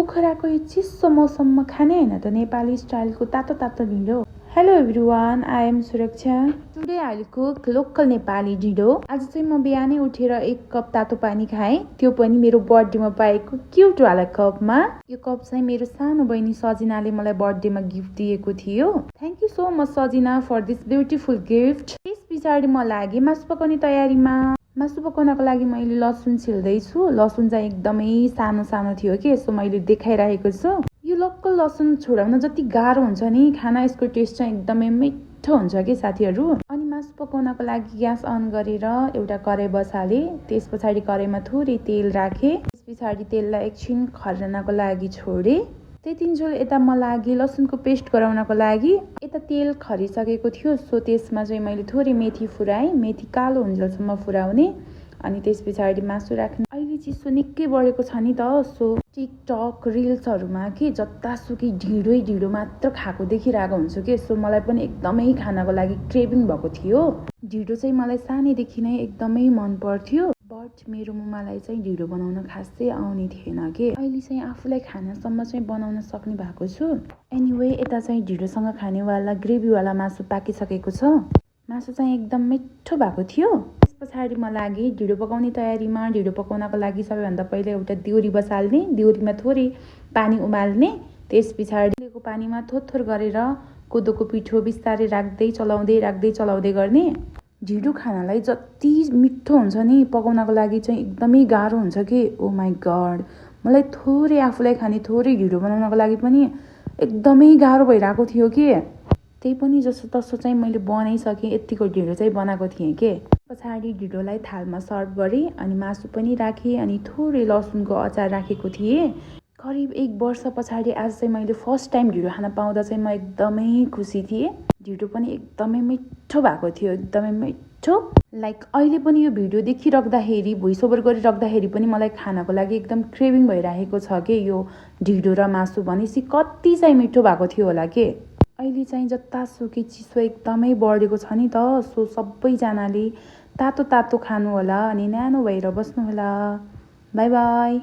पोखराको यो चिसो मौसममा खाने हैन त नेपाली स्टाइलको तातो तातो ढिँडो। हेलो एभ्रिवान, आई एम सुरक्षा। Today I will cook local Nepali ढिँडो। आज चाहिँ म बिहानै उठेर 1 कप तातो पानी खाएँ, त्यो पनि मेरो बर्थडेमा पाएको क्युट वाला कपमा। यो कप चाहिँ मेरो सानो बहिनी सजिनाले मलाई बर्थडेमा गिफ्ट दिएको थियो। Thank you so much Sajina for this beautiful gift. त्यस पछाडि म लागे मासु पकाउने तयारीमा। मासु पकाउनको लागि मैले लसुन छिल्दैछु। लसुन चाहिँ एकदमै सानो सानो थियो कि यसो मैले देखाइरहेको छु। यो लोकल लसुन छोडाउन जति गाह्रो हुन्छ नि, खाना यसको टेस्ट चाहिँ एकदमै मिठो हुन्छ कि साथीहरू। अनि मासु पकाउनको लागि ग्यास अन गरेर एउटा कराई बसाले। त्यस पछाडि कराईमा थोरै तेल राखे। त्यस पछाडि तेललाई एकछिन खर्नको लागि छोडे। त्यतिन्जेल यता म लागि लसुनको पेस्ट गराउनको लागि। यता तेल खरिसकेको थियो, सो त्यसमा चाहिँ मैले थोरै मेथी फुराएँ। मेथी कालो हुन्जेलसम्म फुराउने अनि त्यस पछाडि मासु राख्ने। अहिले चिसो निकै बढेको छ नि त, सो टिकटक रिल्सहरूमा के जतासुकै ढिँडो मात्र खाएको देखिरहेको हुन्छु कि, सो मलाई पनि एकदमै खानको लागि क्रेभिङ भएको थियो। ढिँडो चाहिँ मलाई सानैदेखि नै एकदमै मन पर्थ्यो, बट मेरो मुमालाई चाहिँ ढिँडो बनाउन खासै आउने थिएन के। अहिले चाहिँ आफूलाई खानासम्म चाहिँ बनाउन सक्ने भएको छु। एनिवे यता चाहिँ ढिँडोसँग खानेवाला ग्रेभीवाला मासु पाकिसकेको छ। मासु चाहिँ एकदम मिठो भएको थियो। त्यस पछाडि म लागि ढिँडो पकाउने तयारीमा। ढिँडो पकाउनको लागि सबैभन्दा पहिले एउटा दिउरी बसाल्ने, दिउरीमा थोरै पानी उमाल्ने। त्यस पछाडि पानीमा थोर गरेर कोदोको पिठो बिस्तारै राख्दै चलाउँदै गर्ने। ढिँडो खानालाई जति मिठो हुन्छ नि, पकाउनको लागि चाहिँ एकदमै गाह्रो हुन्छ कि। ओ माई गड, मलाई थोरै आफूलाई खाने थोरै ढिँडो बनाउनको लागि पनि एकदमै गाह्रो भइरहेको थियो कि। त्यही पनि जसो तसो चाहिँ मैले बनाइसकेँ। यतिको ढिँडो चाहिँ बनाएको थिएँ के। पछाडि ढिँडोलाई थालमा सर्भ गरेँ अनि मासु पनि राखेँ अनि थोरै लसुनको अचार राखेको थिएँ। करिब 1 वर्ष पछाडि आज चाहिँ मैले फर्स्ट टाइम ढिँडो खान पाउँदा चाहिँ म एकदमै खुसी थिएँ। ढिँडो पनि एकदमै मिठो भएको थियो, एकदमै मिठो। लाइक अहिले पनि यो भिडियो देखिराख्दाखेरि, भोइस ओभर गरिराख्दाखेरि पनि मलाई खानको लागि एकदम क्रेभिङ भइरहेको छ कि यो ढिँडो र मासु। भनेपछि कति चाहिँ मिठो भएको थियो होला के। अहिले चाहिँ जतासुकै चिसो एकदमै बढेको छ नि त, सो सबैजनाले तातो तातो खानु होला अनि न्यानो भएर बस्नु होला। By by.